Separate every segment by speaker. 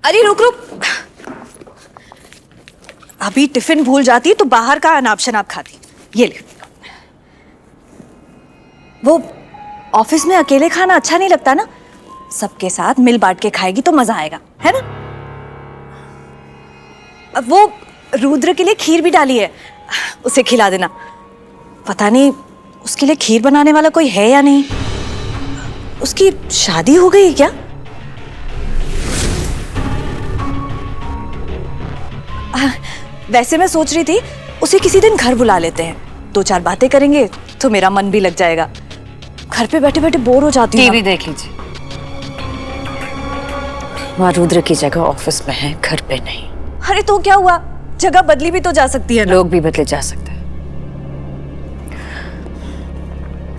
Speaker 1: अरे रुक रुक, अभी टिफिन भूल जाती तो बाहर का अनाप शनाप खाती। ये ले। वो ऑफिस में अकेले खाना अच्छा नहीं लगता ना, सबके साथ मिल बांट के खाएगी तो मजा आएगा, है ना? अब वो रुद्र के लिए खीर भी डाली है, उसे खिला देना। पता नहीं उसके लिए खीर बनाने वाला कोई है या नहीं। उसकी शादी हो गई क्या? वैसे मैं सोच रही थी उसे किसी दिन घर बुला लेते हैं, 2-4 बातें करेंगे तो मेरा मन भी लग जाएगा। घर पे बैठे बैठे बोर हो जाती हूँ।
Speaker 2: टीवी देख लीजिए। वहाँ रुद्र की जगह ऑफिस में है, घर पे नहीं।
Speaker 1: अरे तो क्या हुआ, जगह बदली भी तो जा सकती है ना।
Speaker 2: लोग भी बदले जा सकते हैं।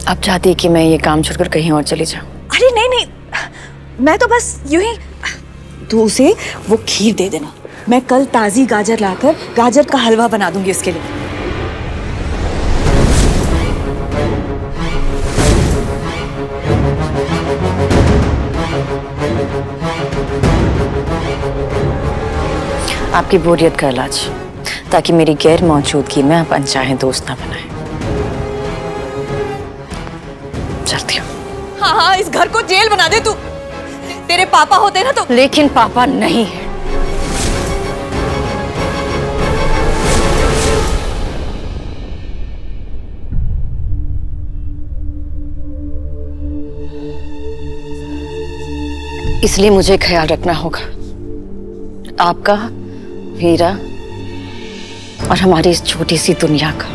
Speaker 2: अब चाहती है कि मैं ये काम छोड़कर कहीं और चली जाऊं।
Speaker 1: अरे नहीं नहीं, मैं तो बस यूं ही। तू उसे वो खीर दे देना, मैं कल ताजी गाजर लाकर गाजर का हलवा बना दूंगी उसके लिए।
Speaker 2: आपकी बोरियत का इलाज, ताकि मेरी गैर मौजूदगी में आप अनचाहे दोस्त ना बनाए। चलती हूँ।
Speaker 1: हाँ हाँ, इस घर को जेल बना दे तू। तेरे पापा होते ना तो।
Speaker 2: लेकिन पापा नहीं है। इसलिए मुझे ख्याल रखना होगा आपका, वीरा और हमारी इस छोटी सी दुनिया का।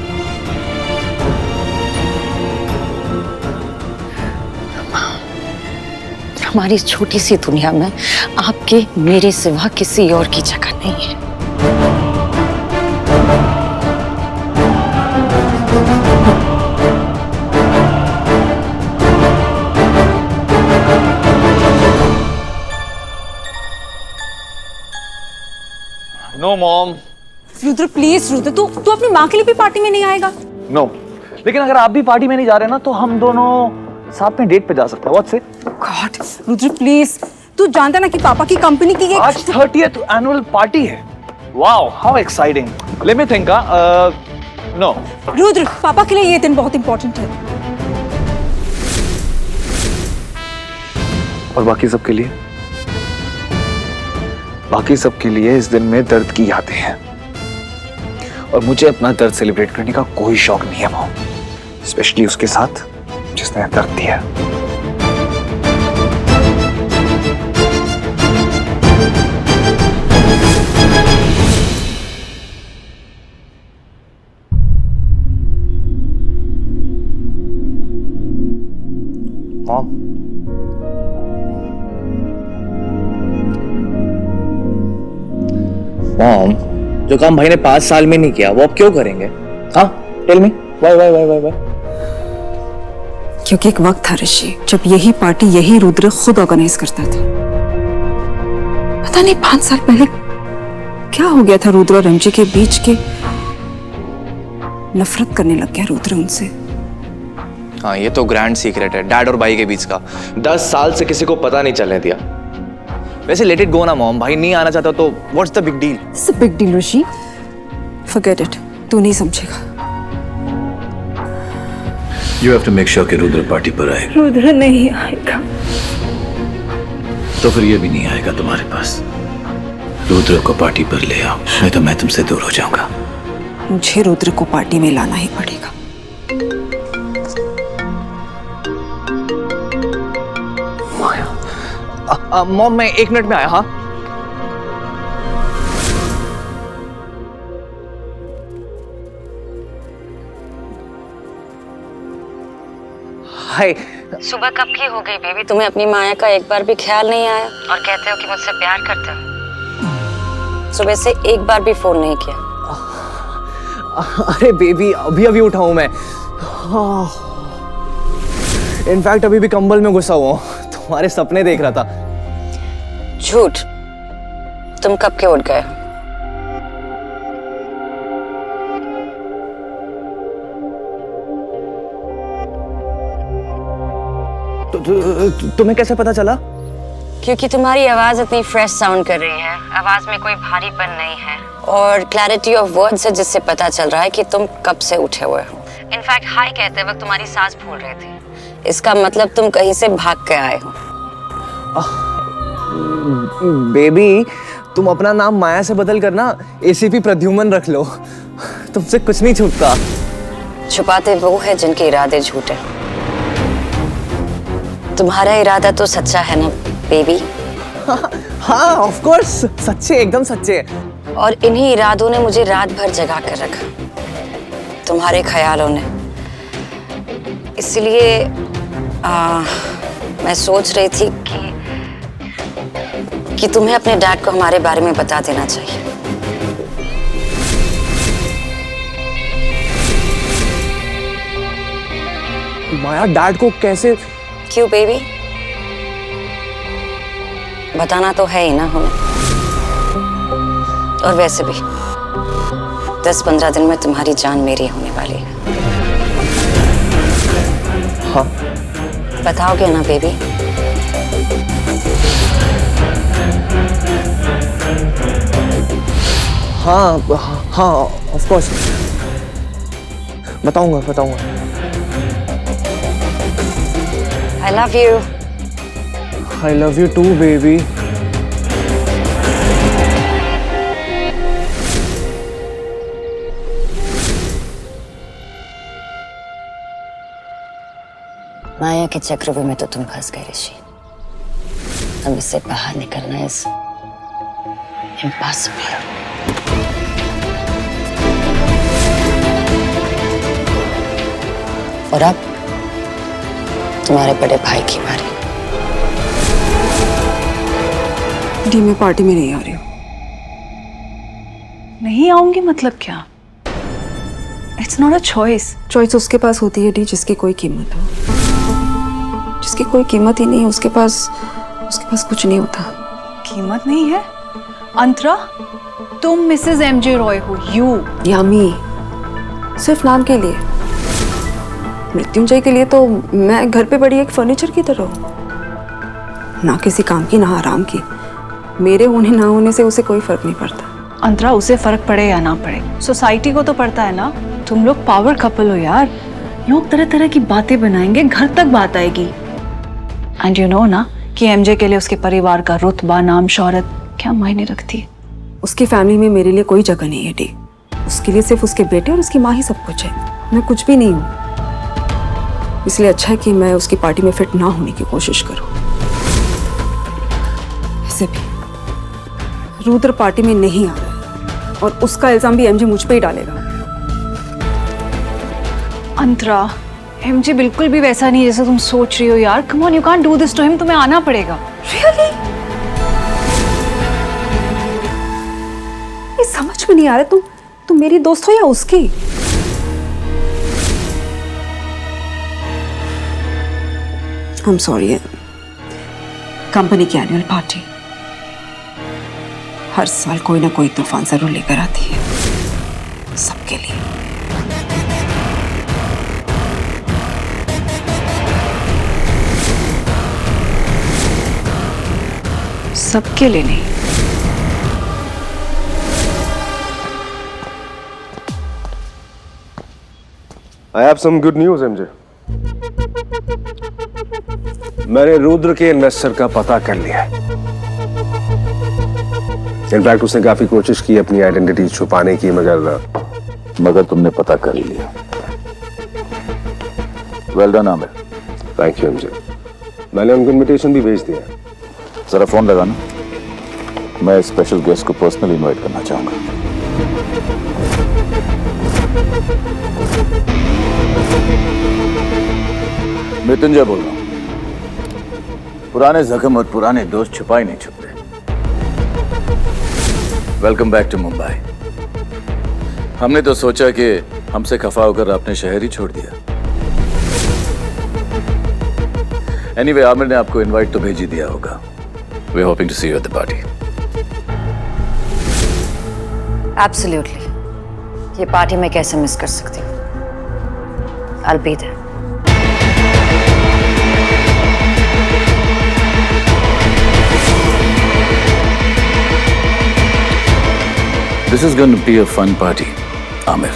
Speaker 2: हमारी इस छोटी सी दुनिया में आपके मेरे सिवा किसी और की जगह नहीं है।
Speaker 3: No mom.
Speaker 4: Rudra please, Rudra तू अपनी माँ के लिए भी पार्टी में नहीं आएगा?
Speaker 3: नो, लेकिन अगर आप भी पार्टी में नहीं जा रहे ना तो हम दोनों साथ में डेट पे जा सकते हैं। What's it?
Speaker 4: God Rudra please, तू जानता ना कि पापा की कंपनी की
Speaker 3: आज 30th एनुअल पार्टी है। Wow, how exciting. Let me think. No
Speaker 4: Rudra, पापा के लिए ये दिन बहुत इंपॉर्टेंट है।
Speaker 3: और बाकी सबके लिए? बाकी सबके लिए इस दिन में दर्द की यादें हैं, और मुझे अपना दर्द सेलिब्रेट करने का कोई शौक नहीं है मॉम, स्पेशली उसके साथ जिसने दर्द दिया। मॉम,
Speaker 5: मॉम, जो काम भाई ने 5 साल में नहीं किया वो अब क्यों करेंगे? हाँ, tell me why why why why?
Speaker 4: क्योंकि एक वक्त था ऋषि जब यही पार्टी यही रुद्र खुद ऑर्गेनाइज करता था। पता नहीं 5 साल पहले क्या हो गया था रुद्र और एमजे के बीच के। नफरत करने लग गया रुद्र उनसे।
Speaker 5: हाँ, ये तो ग्रैंड सीक्रेट है डैड और भाई के बीच का। 10 साल से किसी को पता नहीं चलने दिया। वैसे लेट इट गो ना मॉम, भाई नहीं आना चाहता तो what's the big deal?
Speaker 4: It's a big deal Rishi, forget it, तू नहीं समझेगा।
Speaker 6: You have to make sure कि रुद्र पार्टी पर आए।
Speaker 4: रुद्र नहीं आएगा।
Speaker 6: तो फिर ये भी नहीं आएगा तुम्हारे पास। रुद्र को पार्टी पर ले आओ, नहीं तो मैं तुमसे दूर हो जाऊंगा।
Speaker 4: मुझे रुद्र को पार्टी में लाना ही पड़ेगा।
Speaker 5: मॉम, मैं 1 मिनट में आया। हाँ, हाय।
Speaker 2: सुबह कब की हो गई बेबी, तुम्हें अपनी माया का एक बार भी ख्याल नहीं आया? और कहते हो कि मुझसे प्यार करते हो, सुबह से एक बार भी फोन नहीं किया।
Speaker 5: अरे बेबी, अभी अभी उठा हूं मैं। इनफैक्ट अभी भी कंबल में घुसा हुआ हूं, तुम्हारे सपने देख रहा था।
Speaker 2: झूठ, तुम कब के उठ गए?
Speaker 5: तुम्हें कैसे पता चला?
Speaker 2: क्योंकि तुम्हारी आवाज इतनी फ्रेश साउंड कर रही है, आवाज में कोई भारीपन नहीं है और क्लैरिटी ऑफ वर्ड्स है जिससे पता चल रहा है कि तुम कब से उठे हुए हो। इनफैक्ट हाय कहते वक्त तुम्हारी सांस फूल रही थी, इसका मतलब तुम कहीं से भाग के आए हो।
Speaker 5: बेबी, तुम अपना नाम माया से बदल कर ना एसीपी प्रद्युमन रख लो, तुमसे कुछ नहीं छूटता।
Speaker 2: छुपाते वो है जिनके इरादे झूठे। तुम्हारा इरादा तो सच्चा है ना बेबी?
Speaker 5: हाँ ऑफ कोर्स, सच्चे, एकदम सच्चे।
Speaker 2: और इन्हीं इरादों ने मुझे रात भर जगा कर रखा, तुम्हारे ख्यालों ने। इसलिए मैं सोच रही थी कि तुम्हें अपने डैड को हमारे बारे में बता देना चाहिए।
Speaker 5: माया, डैड को कैसे?
Speaker 2: क्यों बेबी, बताना तो है ही ना हमें। और वैसे भी 10-15 दिन में तुम्हारी जान मेरी होने वाली है।
Speaker 5: हाँ
Speaker 2: बताओगे ना बेबी?
Speaker 5: हाँ हाँ ऑफ कोर्स, बताऊंगा।
Speaker 2: I love you.
Speaker 5: I love you too, baby.
Speaker 2: माया के चक्रव्यूह में तो तुम फंस गए ऋषि। अब इससे बाहर निकलना इज इम्पॉसिबल। और अब तुम्हारे बड़े भाई की बारी।
Speaker 4: डी, मैं पार्टी में नहीं आ रही हूँ।
Speaker 1: नहीं आऊंगी मतलब क्या? It's not a choice.
Speaker 4: Choice उसके पास होती है डी जिसकी कोई कीमत हो। जिसकी कोई कीमत ही नहीं है उसके पास कुछ नहीं होता।
Speaker 1: कीमत नहीं है? अंतरा, तुम मिसेस एमजे रॉय हो।
Speaker 4: यामी, सिर्फ नाम के लिए। मृत्युंजय के लिए तो मैं घर पे बड़ी एक फर्नीचर की तरह हूँ, ना किसी काम की ना आराम की। मेरे होने ना होने से उसे कोई फर्क नहीं पड़ता।
Speaker 1: अंतरा, उसे फर्क पड़े या ना पड़े, सोसाइटी को तो पड़ता है ना। तुम लोग पावर कपल हो यार। लोग तरह तरह की बातें बनाएंगे, घर तक बात आएगी। एंड यू नो ना कि एमजे के लिए उसके परिवार का रुतबा, नाम, शोहरत क्या मायने रखती है।
Speaker 4: उसकी फैमिली में मेरे लिए कोई जगह नहीं है डी। उसके लिए सिर्फ उसके बेटे और उसकी माँ ही सब कुछ है। मैं कुछ भी नहीं हूँ। इसलिए अच्छा है कि मैं उसकी पार्टी में फिट ना होने की कोशिश करूं। ऐसे भी रुद्र पार्टी में नहीं आ रहा है और उसका इल्जाम भी एमजे मुझ पे ही डालेगा।
Speaker 1: अंतरा, एमजे बिल्कुल भी वैसा नहीं जैसा तुम सोच रही हो यार। Come on, you can't do this to him. तुम्हें आना पड़ेगा।
Speaker 4: रियली? ये समझ में नहीं आ रहा तुम मेरी दोस्त हो या उसकी? I am sorry. कंपनी की एनुअल पार्टी हर साल कोई ना कोई तूफान जरूर लेकर आती है सबके लिए।
Speaker 1: सबके लिए नहीं।
Speaker 7: I have some good news, MJ. मैंने रुद्र के इन्वेस्टर का पता कर लिया है। इनफैक्ट उसने काफी कोशिश की अपनी आइडेंटिटी छुपाने की, मगर तुमने पता कर लिया। Well done Aamir. Thank you MJ. मैंने उनको इनविटेशन भी भेज दिया। जरा फोन लगाना, मैं स्पेशल गेस्ट को पर्सनली इनवाइट करना चाहूंगा।
Speaker 6: मृत्युंजय बोल रहा हूं। पुराने जख्म और पुराने दोस्त छुपाए नहीं छुपते। Welcome back to Mumbai. हमने तो सोचा कि हमसे खफा होकर आपने शहर ही छोड़ दिया। एनीवे, आमिर ने आपको इनवाइट तो भेज ही दिया होगा। We are hoping to see you at the party.
Speaker 2: Absolutely. ये पार्टी मैं कैसे मिस कर सकती हूँ? I'll be there.
Speaker 6: This is going to be a fun party, Amir.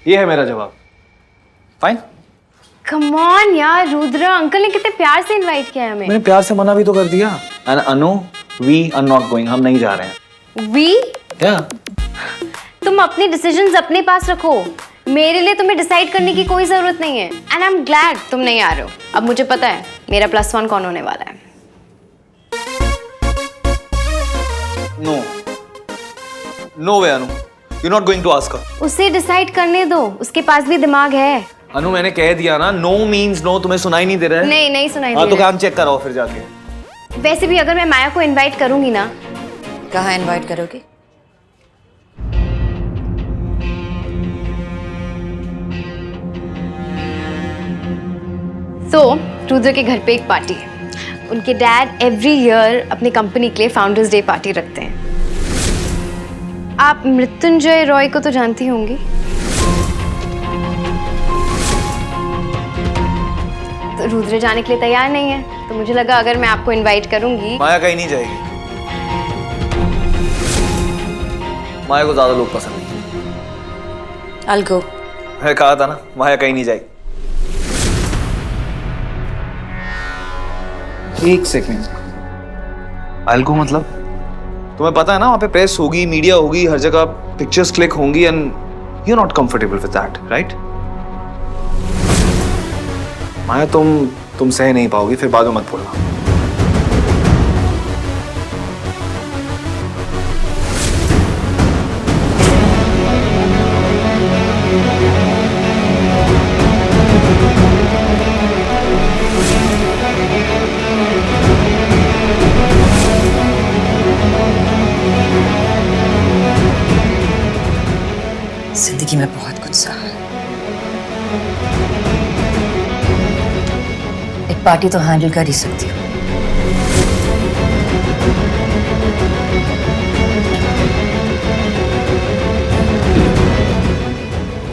Speaker 3: ये है मेरा जवाब। फाइन।
Speaker 8: कम ऑन यार रुद्र, अंकल ने कितने प्यार से इनवाइट किया है हमें।
Speaker 3: मैंने प्यार से मना भी तो कर दिया। And Anu, we are not going, हम नहीं जा रहे हैं।
Speaker 8: वी?
Speaker 3: या
Speaker 8: तुम अपने डिसीजंस अपने पास रखो, मेरे लिए तुम्हें डिसाइड करने की कोई जरूरत नहीं है। एंड आई एम ग्लैड तुम नहीं आ रहे हो। अब मुझे पता है मेरा +1 कौन होने वाला है।
Speaker 3: No, no way Anu, you not going to ask her.
Speaker 8: उसे डिसाइड करने दो, उसके पास भी दिमाग है।
Speaker 3: अनु मैंने कह दिया ना, नो मीन्स नो। तुम्हें सुनाई नहीं दे रहा है?
Speaker 8: नहीं नहीं सुनाई
Speaker 3: हाँ
Speaker 8: दे
Speaker 3: तो
Speaker 8: रहा
Speaker 3: काम चेक कराओ फिर जाके।
Speaker 8: है। वैसे भी अगर मैं माया को इनवाइट करूंगी ना।
Speaker 2: कहाँ इनवाइट करोगी?
Speaker 8: तो रुद्र के घर पे एक पार्टी है। उनके डैड एवरी ईयर अपनी कंपनी के लिए फाउंडर्स डे पार्टी रखते हैं। आप मृत्युंजय रॉय को तो जानती होंगी। तो रुद्र जाने के लिए तैयार नहीं है, तो मुझे लगा अगर मैं आपको इनवाइट करूंगी।
Speaker 3: माया कहीं नहीं जाएगी। माया को ज्यादा लोग पसंद नहीं।
Speaker 2: I'll go.
Speaker 3: मैं कहा था ना, माया कहीं नहीं जाएगी। एक सेकंड, I'll go मतलब? तुम्हें पता है ना वहाँ पे प्रेस होगी, मीडिया होगी, हर जगह पिक्चर्स क्लिक होंगी and you are not comfortable with that, right? Maya तुम सह नहीं पाओगी, फिर बाद में मत बोलना।
Speaker 2: जिंदगी में बहुत कुछ सहा है। एक पार्टी तो हैंडल कर ही सकती हूँ।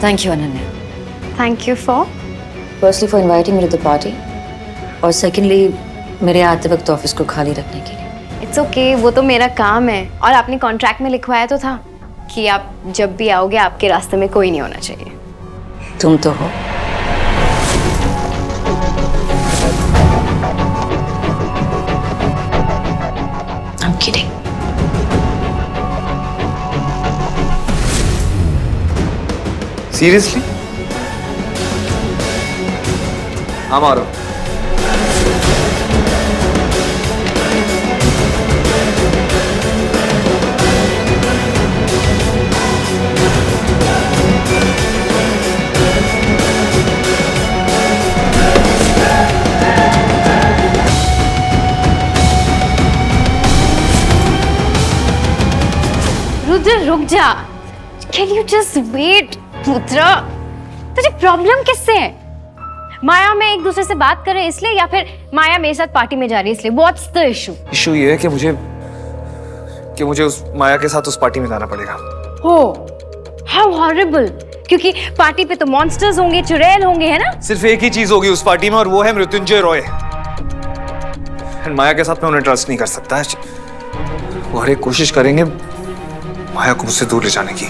Speaker 2: Thank you Ananya.
Speaker 8: Thank you for.
Speaker 2: Firstly for inviting me to the party, और सेकेंडली मेरे आते वक्त ऑफिस को खाली रखने के लिए।
Speaker 8: इट्स ओके, वो तो मेरा काम है। और आपने कॉन्ट्रैक्ट में लिखवाया तो था कि आप जब भी आओगे आपके रास्ते में कोई नहीं होना चाहिए।
Speaker 2: तुम तो हो। I'm kidding.
Speaker 3: सीरियसली? हम आ रहा हूँ।
Speaker 8: रुद्र रुक जा। Can you just wait? Rudra तुझे प्रॉब्लम किससे है? माया में एक दूसरे से बात कर रहे हैं इसलिए, या फिर माया मेरे साथ पार्टी में जा रही है इसलिए? What's the issue?
Speaker 3: इशू ये है कि मुझे उस माया के साथ उस पार्टी में जाना पड़ेगा।
Speaker 8: हो, हाउ हॉरिबल। क्योंकि पार्टी पे तो मॉन्स्टर्स होंगे, चुड़ैल होंगे, है ना?
Speaker 3: सिर्फ एक ही चीज होगी उस पार्टी में और वो है मृत्युंजय रॉय। माया के साथ मैं उन्हें ट्रस्ट नहीं कर सकता। वो हर एक कोशिश करेंगे माया को मुझसे दूर ले जाने की।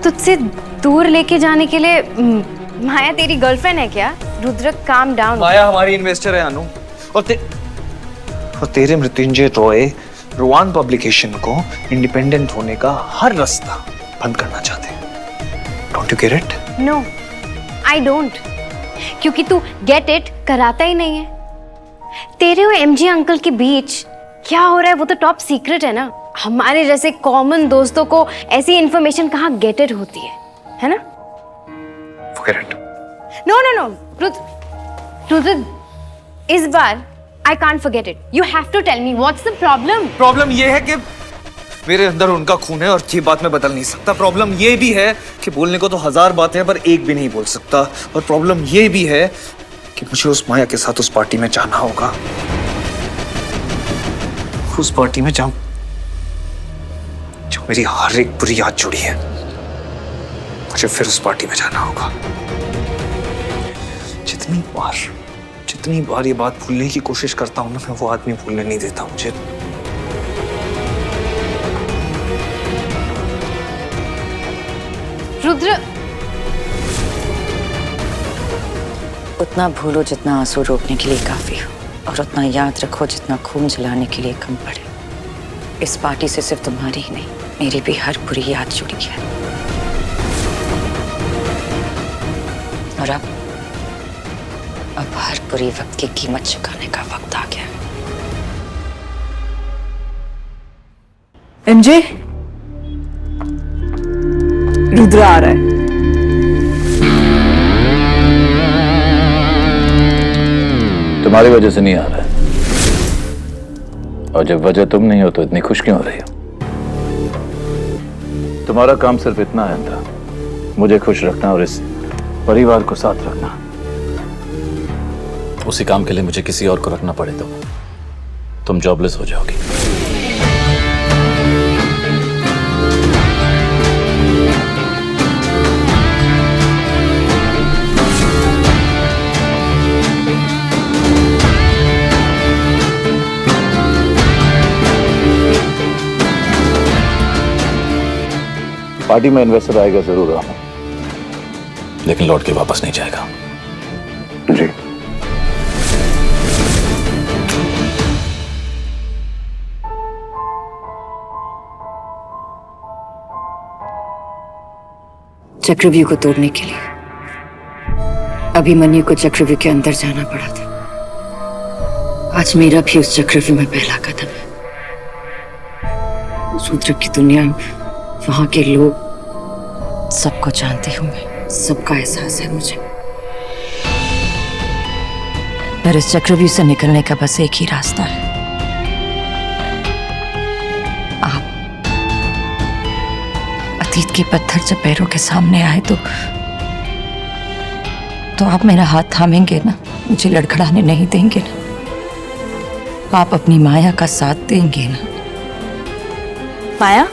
Speaker 8: तुझसे दूर लेके जाने के लिए माया तेरी गर्लफ्रेंड है क्या? Rudra calm down.
Speaker 3: माया हमारी इन्वेस्टर है अनु, और तेरे मृत्युंजय रॉय रोवान पब्लिकेशन को इंडिपेंडेंट होने का हर रास्ता बंद करना चाहते हैं। Don't you get it?
Speaker 8: No, I don't. क्योंकि तू गेट इट कराता ही नहीं है। तेरे और एमजी अंकल के बीच क्या हो रहा है वो तो टॉप सीक्रेट है ना। हमारे जैसे कॉमन दोस्तों को ऐसी इंफॉर्मेशन कहाँ गेट इट होती है ना?
Speaker 3: Forget it.
Speaker 8: No no no Rudra, इस बार I can't forget it. You have to tell me what's the problem.
Speaker 3: Problem ये है कि मेरे अंदर उनका खून है और ये बात मैं बदल नहीं सकता। प्रॉब्लम ये भी है कि बोलने को तो 1000 बातें हैं पर एक भी नहीं बोल सकता। और प्रॉब्लम ये भी है कि मुझे उस माया के साथ उस पार्टी में जाना होगा। उस पार्टी में जाऊं जो मेरी हर एक बुरी याद जुड़ी है, मुझे फिर उस पार्टी में जाना होगा। जितनी बार ये बात भूलने की कोशिश करता हूँ ना, मैं वो आदमी भूलने नहीं देता मुझे।
Speaker 8: रुद्र,
Speaker 2: उतना भूलो जितना आंसू रोकने के लिए काफी हो, और उतना याद रखो जितना खून जलाने के लिए कम पड़े। इस पार्टी से सिर्फ तुम्हारी ही नहीं, मेरी भी हर बुरी याद जुड़ी है। और अब हर बुरी वक्त की कीमत चुकाने का वक्त आ गया है।
Speaker 1: एमजे, रुद्र आ रहा है।
Speaker 7: तुम्हारी वजह से नहीं आ रहा है, और जब वजह तुम नहीं हो तो इतनी खुश क्यों हो रही हो? तुम्हारा काम सिर्फ इतना है था, मुझे खुश रखना और इस परिवार को साथ रखना। उसी काम के लिए मुझे किसी और को रखना पड़े तो तुम जॉबलेस हो जाओगी। पार्टी में इन्वेस्टर आएगा जरूर रहा, लेकिन लौट के वापस नहीं जाएगा। जी।
Speaker 2: चक्रव्यूह को तोड़ने के लिए अभिमन्यु को चक्रव्यूह के अंदर जाना पड़ा था। आज मेरा भी उस चक्रव्यूह में पहला कदम है। रुद्र की दुनिया, वहां के लोग, सबको जानती हूं मैं, सबका एहसास है मुझे। पर इस चक्रव्यूह से निकलने का बस एक ही रास्ता है, आप। अतीत के पत्थर जब पैरों के सामने आए तो आप मेरा हाथ थामेंगे ना, मुझे लड़खड़ाने नहीं देंगे ना, आप अपनी माया का साथ देंगे ना।
Speaker 1: माया,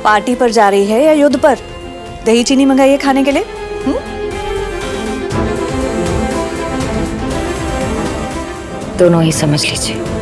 Speaker 1: पार्टी पर जा रही है या युद्ध पर? दही चीनी मंगाइए खाने के लिए।
Speaker 2: दोनों ही समझ लीजिए।